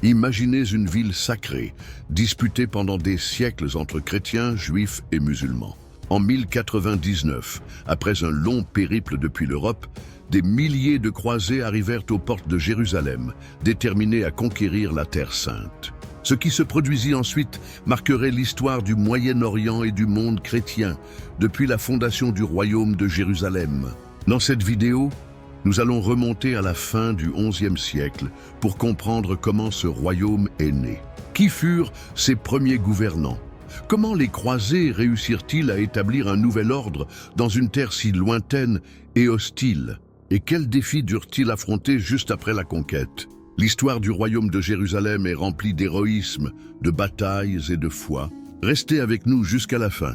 Imaginez une ville sacrée, disputée pendant des siècles entre chrétiens, juifs et musulmans. En 1099, après un long périple depuis l'Europe, des milliers de croisés arrivèrent aux portes de Jérusalem, déterminés à conquérir la Terre Sainte. Ce qui se produisit ensuite marquerait l'histoire du Moyen-Orient et du monde chrétien, depuis la fondation du royaume de Jérusalem. Dans cette vidéo, nous allons remonter à la fin du XIe siècle pour comprendre comment ce royaume est né. Qui furent ses premiers gouvernants? Comment les croisés réussirent-ils à établir un nouvel ordre dans une terre si lointaine et hostile? Et quels défis durent-ils affronter juste après la conquête? L'histoire du royaume de Jérusalem est remplie d'héroïsme, de batailles et de foi. Restez avec nous jusqu'à la fin,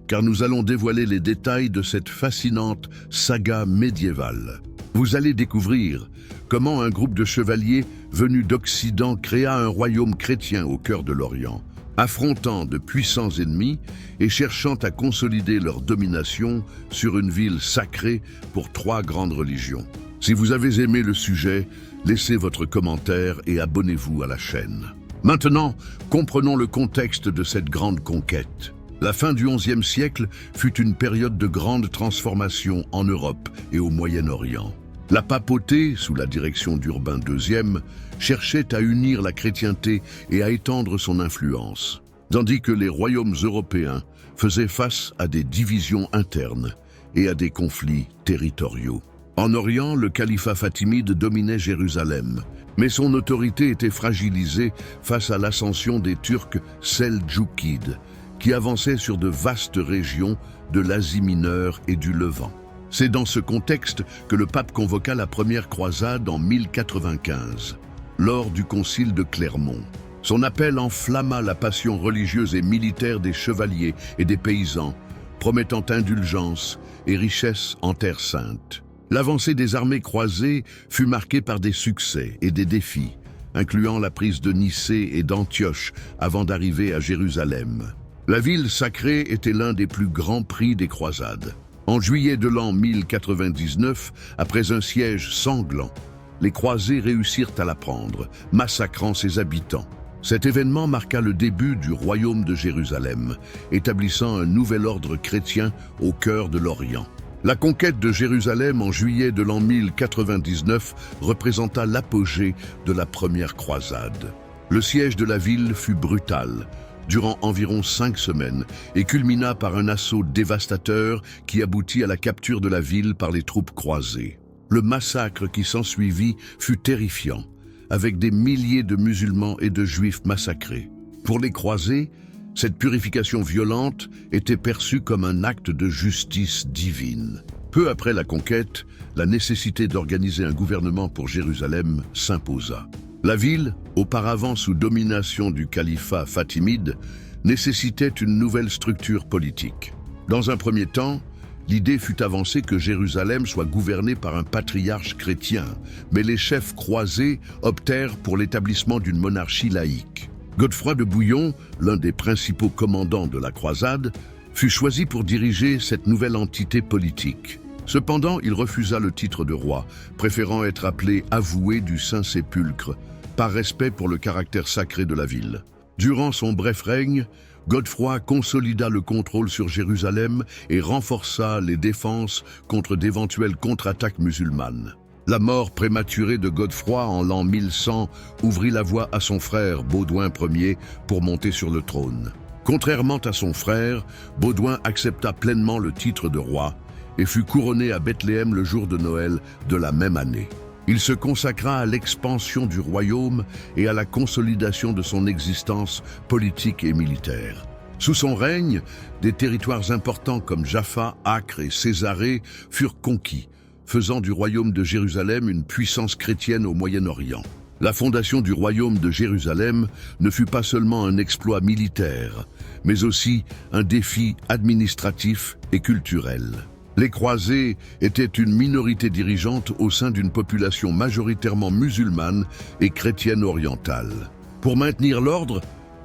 car nous allons dévoiler les détails de cette fascinante saga médiévale. Vous allez découvrir comment un groupe de chevaliers venus d'Occident créa un royaume chrétien au cœur de l'Orient, affrontant de puissants ennemis et cherchant à consolider leur domination sur une ville sacrée pour trois grandes religions. Si vous avez aimé le sujet, laissez votre commentaire et abonnez-vous à la chaîne. Maintenant, comprenons le contexte de cette grande conquête. La fin du XIe siècle fut une période de grande transformation en Europe et au Moyen-Orient. La papauté, sous la direction d'Urbain II, cherchait à unir la chrétienté et à étendre son influence, tandis que les royaumes européens faisaient face à des divisions internes et à des conflits territoriaux. En Orient, le califat fatimide dominait Jérusalem, mais son autorité était fragilisée face à l'ascension des Turcs seldjoukides, qui avançaient sur de vastes régions de l'Asie mineure et du Levant. C'est dans ce contexte que le pape convoqua la première croisade en 1095, lors du concile de Clermont. Son appel enflamma la passion religieuse et militaire des chevaliers et des paysans, promettant indulgence et richesse en Terre Sainte. L'avancée des armées croisées fut marquée par des succès et des défis, incluant la prise de Nicée et d'Antioche avant d'arriver à Jérusalem. La ville sacrée était l'un des plus grands prix des croisades. En juillet de l'an 1099, après un siège sanglant, les croisés réussirent à la prendre, massacrant ses habitants. Cet événement marqua le début du royaume de Jérusalem, établissant un nouvel ordre chrétien au cœur de l'Orient. La conquête de Jérusalem en juillet de l'an 1099 représenta l'apogée de la première croisade. Le siège de la ville fut brutal, durant environ 5 semaines, et culmina par un assaut dévastateur qui aboutit à la capture de la ville par les troupes croisées. Le massacre qui s'ensuivit fut terrifiant, avec des milliers de musulmans et de juifs massacrés. Pour les croisés, cette purification violente était perçue comme un acte de justice divine. Peu après la conquête, la nécessité d'organiser un gouvernement pour Jérusalem s'imposa. La ville, auparavant sous domination du califat fatimide, nécessitait une nouvelle structure politique. Dans un premier temps, l'idée fut avancée que Jérusalem soit gouvernée par un patriarche chrétien, mais les chefs croisés optèrent pour l'établissement d'une monarchie laïque. Godefroy de Bouillon, l'un des principaux commandants de la croisade, fut choisi pour diriger cette nouvelle entité politique. Cependant, il refusa le titre de roi, préférant être appelé avoué du Saint-Sépulcre, par respect pour le caractère sacré de la ville. Durant son bref règne, Godefroy consolida le contrôle sur Jérusalem et renforça les défenses contre d'éventuelles contre-attaques musulmanes. La mort prématurée de Godefroy en l'an 1100 ouvrit la voie à son frère Baudouin Ier pour monter sur le trône. Contrairement à son frère, Baudouin accepta pleinement le titre de roi et fut couronné à Bethléem le jour de Noël de la même année. Il se consacra à l'expansion du royaume et à la consolidation de son existence politique et militaire. Sous son règne, des territoires importants comme Jaffa, Acre et Césarée furent conquis, faisant du royaume de Jérusalem une puissance chrétienne au Moyen-Orient. La fondation du royaume de Jérusalem ne fut pas seulement un exploit militaire, mais aussi un défi administratif et culturel. Les croisés étaient une minorité dirigeante au sein d'une population majoritairement musulmane et chrétienne orientale. Pour maintenir l'ordre,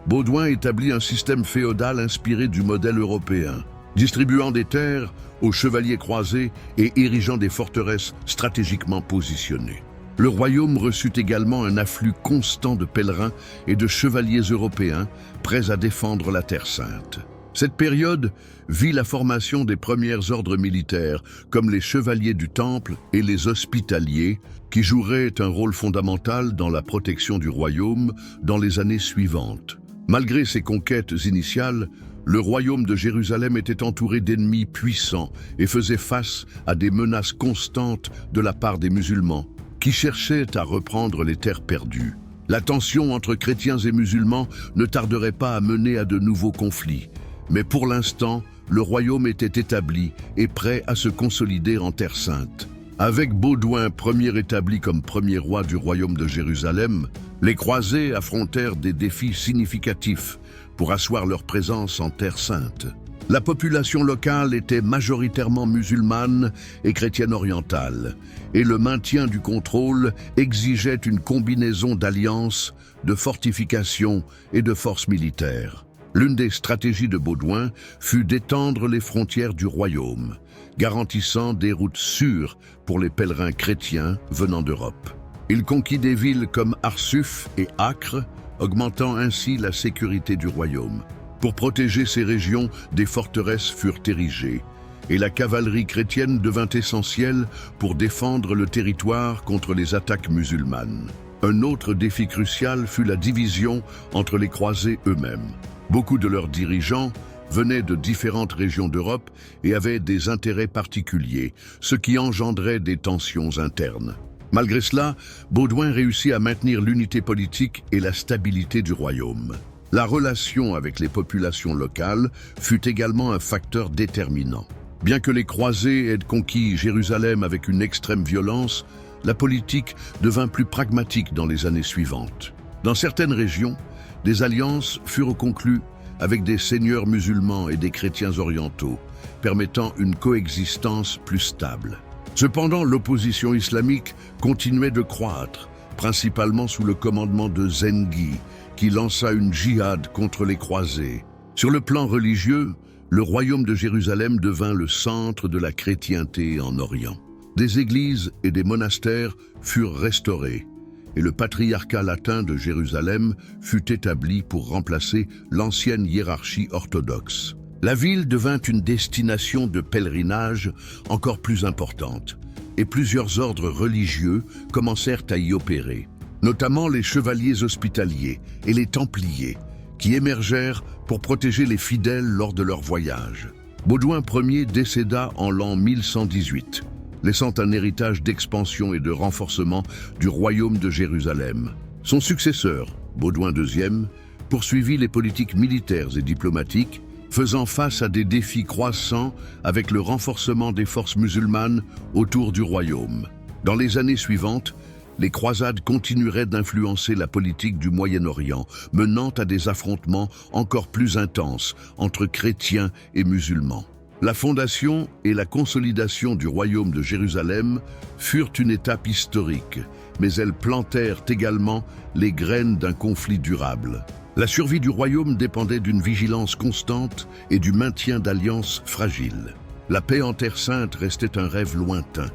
Baudouin établit un système féodal inspiré du modèle européen, distribuant des terres aux chevaliers croisés et érigeant des forteresses stratégiquement positionnées. Le royaume reçut également un afflux constant de pèlerins et de chevaliers européens prêts à défendre la Terre Sainte. Cette période vit la formation des premiers ordres militaires, comme les chevaliers du Temple et les hospitaliers, qui joueraient un rôle fondamental dans la protection du royaume dans les années suivantes. Malgré ses conquêtes initiales, le royaume de Jérusalem était entouré d'ennemis puissants et faisait face à des menaces constantes de la part des musulmans, qui cherchaient à reprendre les terres perdues. La tension entre chrétiens et musulmans ne tarderait pas à mener à de nouveaux conflits. Mais pour l'instant, le royaume était établi et prêt à se consolider en Terre Sainte. Avec Baudouin Ier établi comme premier roi du royaume de Jérusalem, les croisés affrontèrent des défis significatifs pour asseoir leur présence en Terre Sainte. La population locale était majoritairement musulmane et chrétienne orientale, et le maintien du contrôle exigeait une combinaison d'alliances, de fortifications et de forces militaires. L'une des stratégies de Baudouin fut d'étendre les frontières du royaume, garantissant des routes sûres pour les pèlerins chrétiens venant d'Europe. Il conquit des villes comme Arsuf et Acre, augmentant ainsi la sécurité du royaume. Pour protéger ces régions, des forteresses furent érigées, et la cavalerie chrétienne devint essentielle pour défendre le territoire contre les attaques musulmanes. Un autre défi crucial fut la division entre les croisés eux-mêmes. Beaucoup de leurs dirigeants venaient de différentes régions d'Europe et avaient des intérêts particuliers, ce qui engendrait des tensions internes. Malgré cela, Baudouin réussit à maintenir l'unité politique et la stabilité du royaume. La relation avec les populations locales fut également un facteur déterminant. Bien que les croisés aient conquis Jérusalem avec une extrême violence, la politique devint plus pragmatique dans les années suivantes. Dans certaines régions, des alliances furent conclues avec des seigneurs musulmans et des chrétiens orientaux, permettant une coexistence plus stable. Cependant, l'opposition islamique continuait de croître, principalement sous le commandement de Zengi, qui lança une djihad contre les croisés. Sur le plan religieux, le royaume de Jérusalem devint le centre de la chrétienté en Orient. Des églises et des monastères furent restaurés, et le patriarcat latin de Jérusalem fut établi pour remplacer l'ancienne hiérarchie orthodoxe. La ville devint une destination de pèlerinage encore plus importante, et plusieurs ordres religieux commencèrent à y opérer, notamment les chevaliers hospitaliers et les templiers, qui émergèrent pour protéger les fidèles lors de leur voyage. Baudouin Ier décéda en l'an 1118, laissant un héritage d'expansion et de renforcement du royaume de Jérusalem. Son successeur, Baudouin II, poursuivit les politiques militaires et diplomatiques, faisant face à des défis croissants avec le renforcement des forces musulmanes autour du royaume. Dans les années suivantes, les croisades continueraient d'influencer la politique du Moyen-Orient, menant à des affrontements encore plus intenses entre chrétiens et musulmans. La fondation et la consolidation du royaume de Jérusalem furent une étape historique, mais elles plantèrent également les graines d'un conflit durable. La survie du royaume dépendait d'une vigilance constante et du maintien d'alliances fragiles. La paix en Terre Sainte restait un rêve lointain,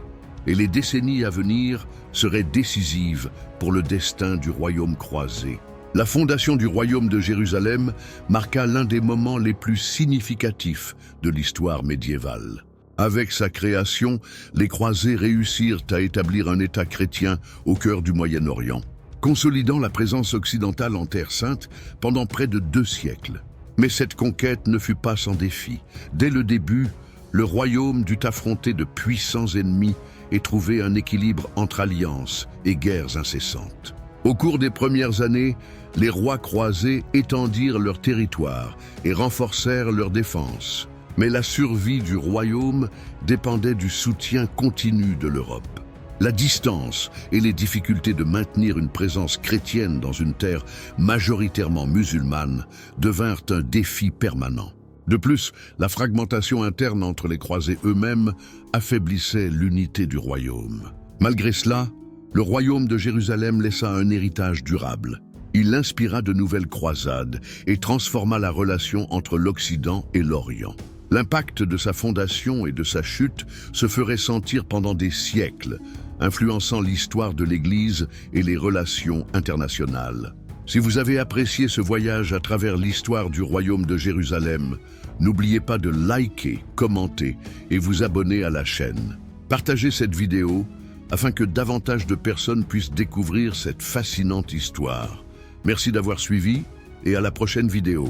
et les décennies à venir seraient décisives pour le destin du royaume croisé. La fondation du royaume de Jérusalem marqua l'un des moments les plus significatifs de l'histoire médiévale. Avec sa création, les croisés réussirent à établir un État chrétien au cœur du Moyen-Orient, consolidant la présence occidentale en Terre Sainte pendant près de 2 siècles. Mais cette conquête ne fut pas sans défi. Dès le début, le royaume dut affronter de puissants ennemis et trouver un équilibre entre alliances et guerres incessantes. Au cours des premières années, les rois croisés étendirent leur territoire et renforcèrent leur défense. Mais la survie du royaume dépendait du soutien continu de l'Europe. La distance et les difficultés de maintenir une présence chrétienne dans une terre majoritairement musulmane devinrent un défi permanent. De plus, la fragmentation interne entre les croisés eux-mêmes affaiblissait l'unité du royaume. Malgré cela, le royaume de Jérusalem laissa un héritage durable. Il inspira de nouvelles croisades et transforma la relation entre l'Occident et l'Orient. L'impact de sa fondation et de sa chute se ferait sentir pendant des siècles, influençant l'histoire de l'Église et les relations internationales. Si vous avez apprécié ce voyage à travers l'histoire du royaume de Jérusalem, n'oubliez pas de liker, commenter et vous abonner à la chaîne. Partagez cette vidéo afin que davantage de personnes puissent découvrir cette fascinante histoire. Merci d'avoir suivi et à la prochaine vidéo.